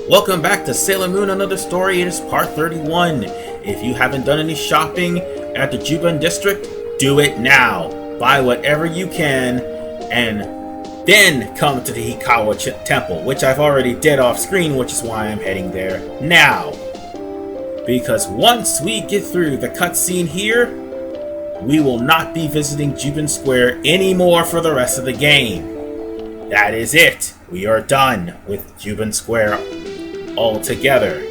Welcome back to Sailor Moon Another Story. It is part 31. If you haven't done any shopping at the Juban district, do it now. Buy whatever you can and then come to the Hikawa temple, which I've already did off screen, which is why I'm heading there now. Because once we get through the cutscene here, we will not be visiting Juban Square anymore for the rest of the game. That is it. We are done with Juban Square altogether.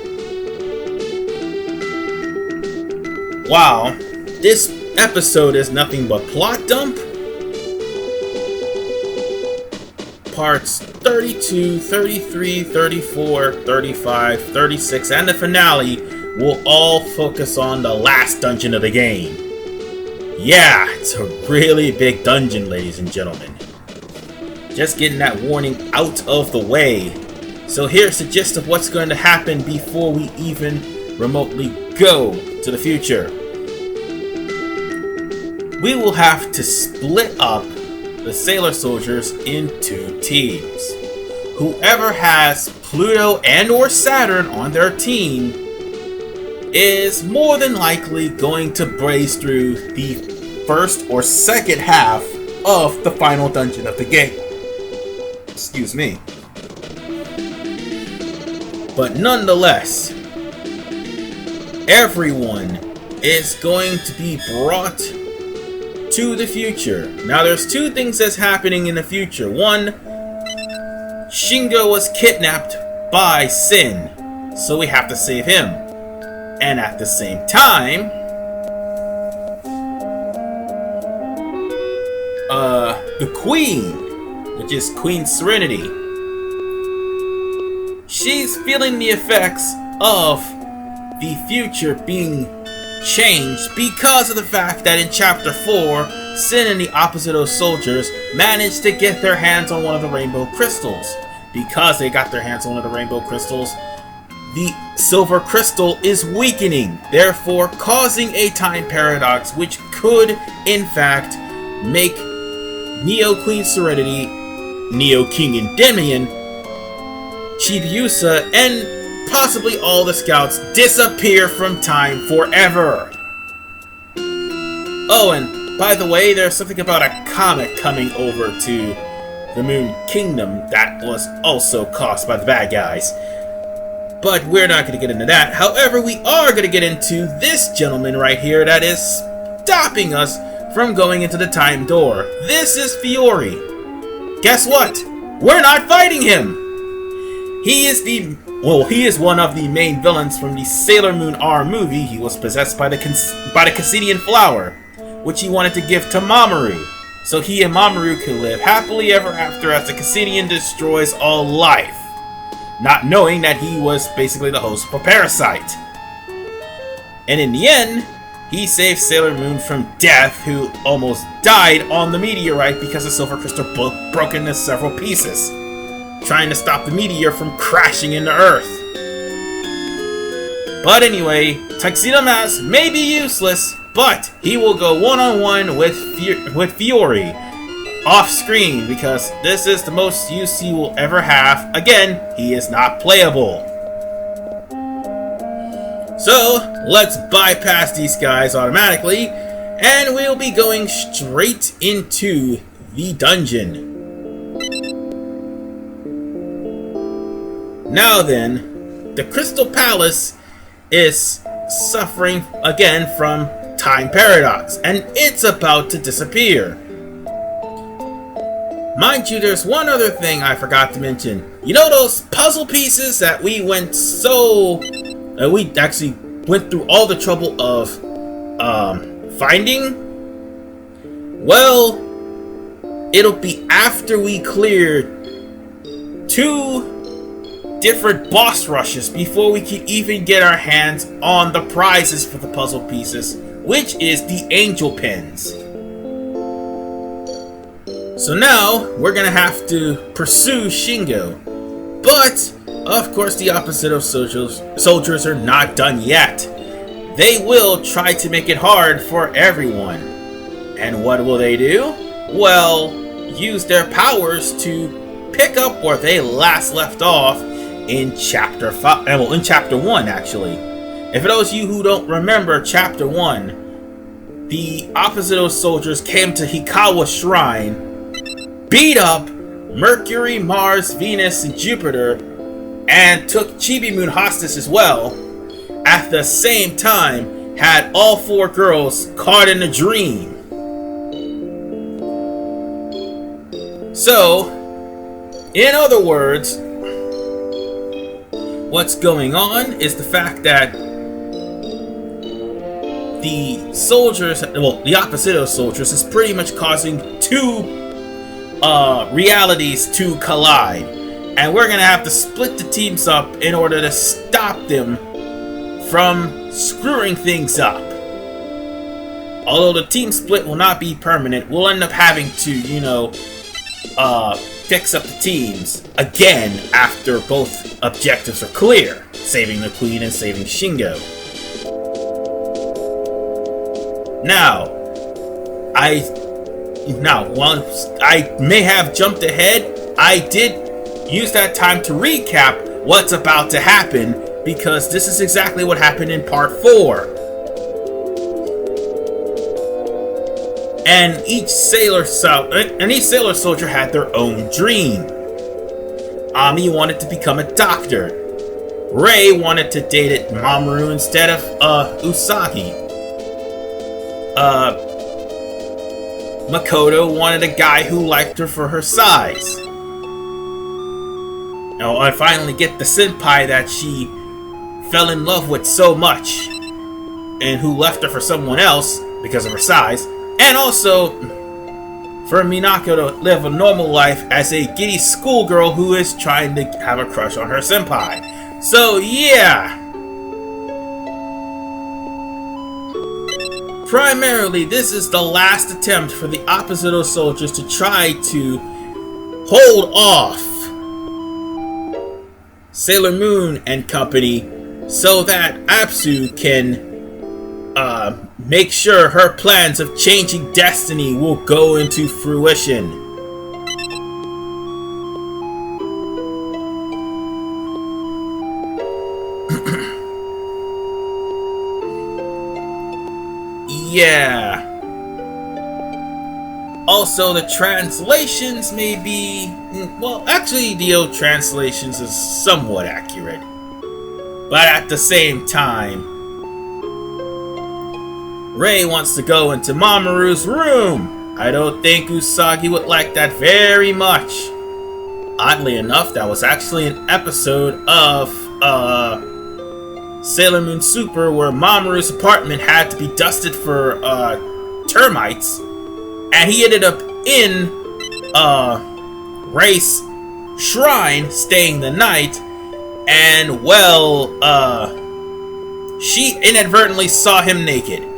Wow, this episode is nothing but plot dump. Parts 32, 33, 34, 35, 36, and the finale will all focus on the last dungeon of the game. Yeah, it's a really big dungeon, ladies and gentlemen. Just getting that warning out of the way. So here's the gist of what's going to happen before we even remotely go to the future. We will have to split up the Sailor Soldiers into teams. Whoever has Pluto and or Saturn on their team is more than likely going to blaze through the first or second half of the final dungeon of the game. Excuse me. But nonetheless, everyone is going to be brought to the future. Now there's two things that's happening in the future. One, Shingo was kidnapped by Sin, so we have to save him. And at the same time, the Queen, which is Queen Serenity, she's feeling the effects of the future being changed because of the fact that in Chapter 4, Sin and the Opposito Soldiers managed to get their hands on one of the rainbow crystals. Because they got their hands on one of the rainbow crystals, the silver crystal is weakening, therefore causing a time paradox which could, in fact, make Neo Queen Serenity, Neo King Endymion, Chibiusa, and possibly all the scouts disappear from time forever. Oh, and by the way, there's something about a comet coming over to the Moon Kingdom that was also caused by the bad guys. But we're not going to get into that. However, we are going to get into this gentleman right here that is stopping us from going into the time door. This is Fiore. Guess what? We're not fighting him! He is one of the main villains from the Sailor Moon R movie. He was possessed by the Cassinian flower, which he wanted to give to Mamoru, so he and Mamoru could live happily ever after as the Cassinian destroys all life, not knowing that he was basically the host for Parasite. And in the end, he saved Sailor Moon from death, who almost died on the meteorite because the silver crystal broke into several pieces, trying to stop the meteor from crashing into Earth. But anyway, Tuxedo Mask may be useless, but he will go one-on-one with Fiore off-screen, because this is the most use he will ever have. Again, he is not playable. So, let's bypass these guys automatically, and we'll be going straight into the dungeon. Now then, the Crystal Palace is suffering again from time paradox, and it's about to disappear. Mind you, there's one other thing I forgot to mention. You know those puzzle pieces that we actually went through all the trouble of finding? Well, it'll be after we cleared 2 different boss rushes before we can even get our hands on the prizes for the puzzle pieces, which is the angel pins. So now we're gonna have to pursue Shingo, but of course the Opposito Soldiers are not done yet. They will try to make it hard for everyone. And what will they do? Well, use their powers to pick up where they last left off in Chapter 5. Well, in Chapter 1, actually. And for those of you who don't remember Chapter 1, the Opposito Soldiers came to Hikawa Shrine, beat up Mercury, Mars, Venus, and Jupiter, and took Chibi Moon hostage as well. At the same time, had all 4 girls caught in a dream. So, in other words, what's going on is the fact that the soldiers, well, the Opposito Soldiers is pretty much causing 2 realities to collide. And we're gonna have to split the teams up in order to stop them from screwing things up. Although the team split will not be permanent, we'll end up having to, you know, fix up the teams again after both objectives are clear, saving the Queen and saving Shingo. Now, once I may have jumped ahead, I did use that time to recap what's about to happen, because this is exactly what happened in Part 4. And each sailor soldier had their own dream. Ami wanted to become a doctor. Rei wanted to date Mamoru instead of Usagi. Makoto wanted a guy who liked her for her size. Now, I finally get the senpai that she fell in love with so much, and who left her for someone else because of her size. And also, for Minako to live a normal life as a giddy schoolgirl who is trying to have a crush on her senpai. So, yeah. Primarily, this is the last attempt for the Opposito Soldiers to try to hold off Sailor Moon and company so that Apsu can make sure her plans of changing destiny will go into fruition. Yeah. Also, the translations may be... well, actually, the translations is somewhat accurate. But at the same time, Rei wants to go into Mamoru's room. I don't think Usagi would like that very much. Oddly enough, that was actually an episode of Sailor Moon Super where Mamoru's apartment had to be dusted for termites, and he ended up in Rei's shrine staying the night, and well, she inadvertently saw him naked.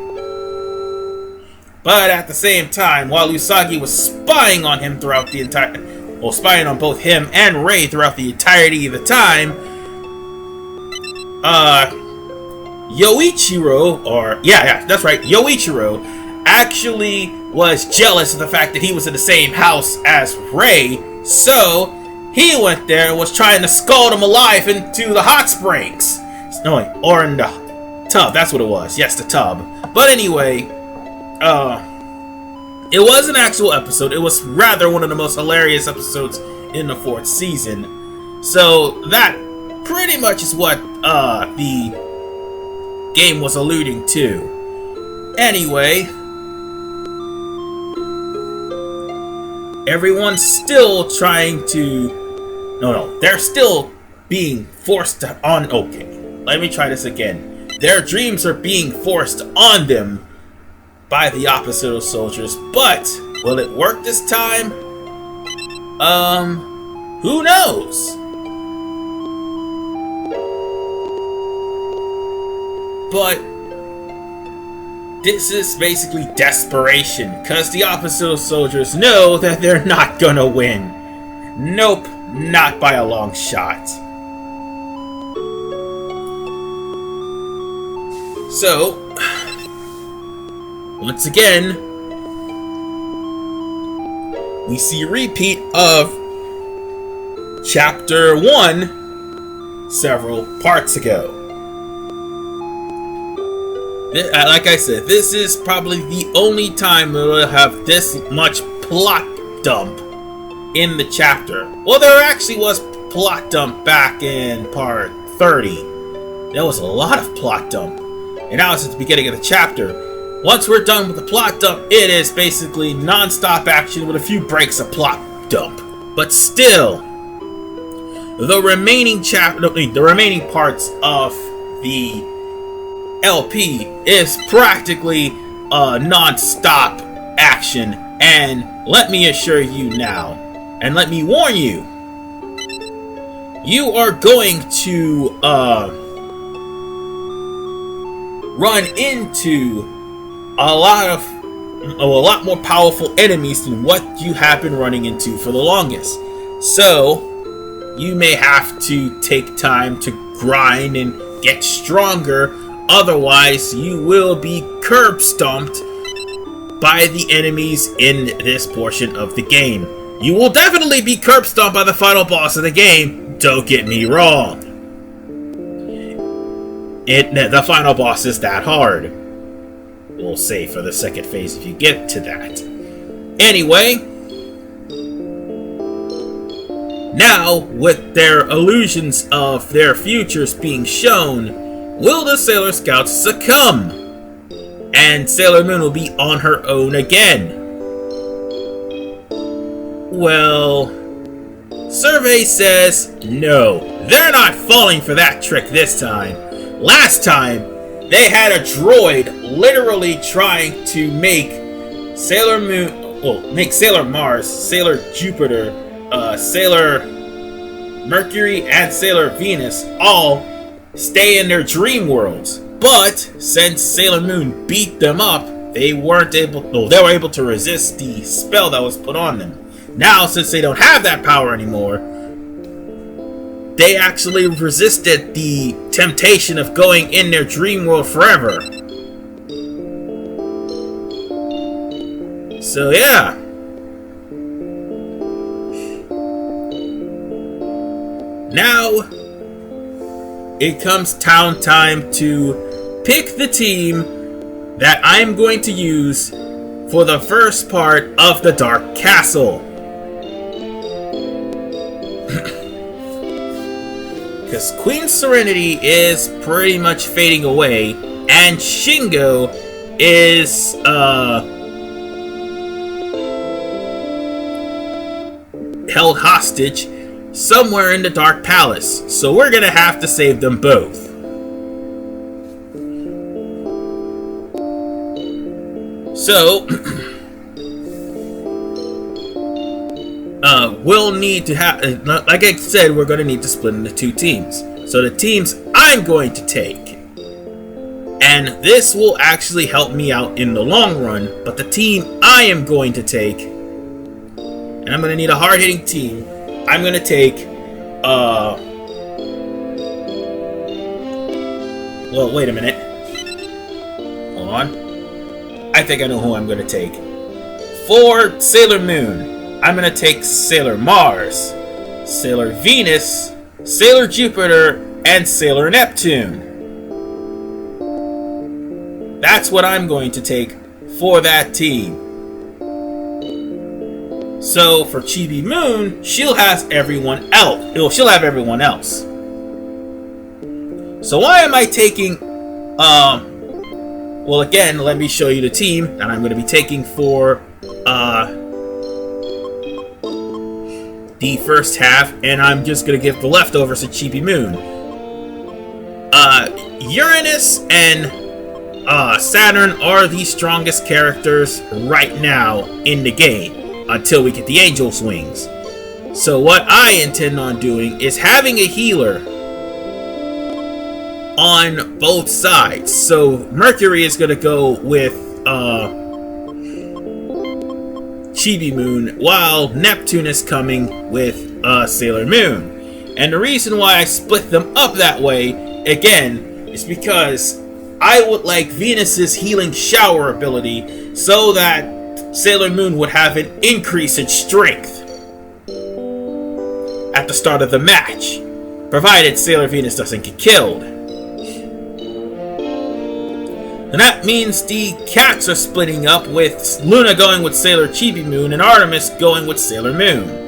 But at the same time, while Usagi was spying on him throughout the entire... well, spying on both him and Rei throughout the entirety of the time, Yoichiro, or... yeah, that's right, Yoichiro, actually was jealous of the fact that he was in the same house as Rei, so he went there and was trying to scald him alive into the hot springs. No, wait, or in the tub, that's what it was. Yes, the tub. But anyway... it was an actual episode. It was rather one of the most hilarious episodes in the 4th season. So that pretty much is what the game was alluding to. Anyway, everyone's still trying to... no, they're still being forced on... okay, let me try this again. Their dreams are being forced on them by the Opposito Soldiers, but will it work this time? Who knows? But this is basically desperation, because the Opposito Soldiers know that they're not gonna win. Nope, not by a long shot. So, once again, we see a repeat of Chapter 1 several parts ago. Like I said, this is probably the only time we'll have this much plot dump in the chapter. Well, there actually was plot dump back in part 30. There was a lot of plot dump. And now it's at the beginning of the chapter. Once we're done with the plot dump, it is basically non-stop action with a few breaks of plot dump. But still, the remaining parts of the LP is practically non-stop action, and let me assure you now, and let me warn you, you are going to run into a lot more powerful enemies than what you have been running into for the longest. So you may have to take time to grind and get stronger. Otherwise, you will be curb stomped by the enemies in this portion of the game. You will definitely be curb stomped by the final boss of the game, don't get me wrong. The final boss is that hard. We'll say for the second phase if you get to that. Anyway, now with their illusions of their futures being shown, will the Sailor Scouts succumb? And Sailor Moon will be on her own again? Well, survey says no. They're not falling for that trick this time. Last time, they had a droid literally trying to make Sailor Moon, well, make Sailor Mars, Sailor Jupiter, Sailor Mercury, and Sailor Venus all stay in their dream worlds. But since Sailor Moon beat them up, they were able to resist the spell that was put on them. Now, since they don't have that power anymore, they actually resisted the temptation of going in their dream world forever. So yeah. Now it comes time to pick the team that I'm going to use for the first part of the Dark Castle. Because Queen Serenity is pretty much fading away, and Shingo is held hostage somewhere in the Dark Palace, so we're gonna have to save them both. So we'll need to have, like I said, we're gonna need to split into two teams. So the teams I'm going to take, and this will actually help me out in the long run, but the team I am going to take, and I'm gonna need a hard-hitting team. I'm gonna take, well, wait a minute. Hold on. I think I know who I'm gonna take. For Sailor Moon, I'm gonna take Sailor Mars, Sailor Venus, Sailor Jupiter, and Sailor Neptune. That's what I'm going to take for that team. So for Chibi Moon, she'll have everyone else. She'll have everyone else. So why am I taking? Well, again, let me show you the team that I'm going to be taking for the first half, and I'm just going to give the leftovers to Chibi Moon. Uranus and Saturn are the strongest characters right now in the game, until we get the Angel's Wings. So what I intend on doing is having a healer on both sides. So Mercury is going to go with Chibi Moon, while Neptune is coming with Sailor Moon. And the reason why I split them up that way, again, is because I would like Venus's healing shower ability so that Sailor Moon would have an increase in strength at the start of the match. provided Sailor Venus doesn't get killed. And that means the cats are splitting up, with Luna going with Sailor Chibi Moon and Artemis going with Sailor Moon.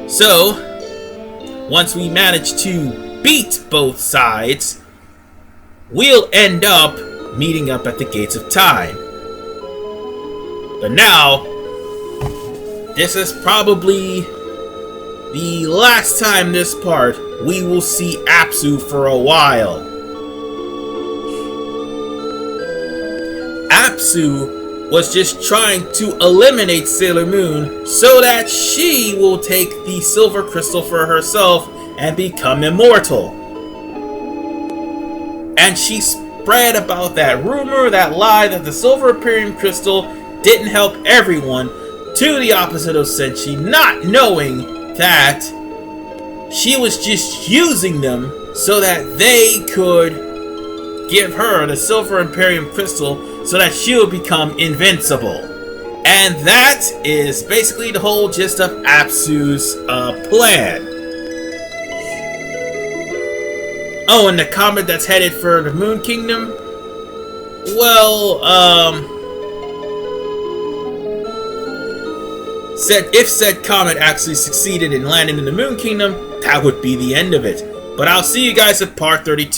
So, once we manage to beat both sides, we'll end up meeting up at the Gates of Time. But now, this is probably the last time this part we will see Apsu for a while. Apsu was just trying to eliminate Sailor Moon so that she will take the silver crystal for herself and become immortal. And she spread about that rumor, that lie, that the silver Imperium crystal didn't help everyone to the Opposito Senshi, not knowing that she was just using them so that they could give her the silver Imperium crystal so that she will become invincible. And that is basically the whole gist of Apsu's plan. Oh, and the comet that's headed for the Moon Kingdom? Well, if said comet actually succeeded in landing in the Moon Kingdom, that would be the end of it. But I'll see you guys at part 32.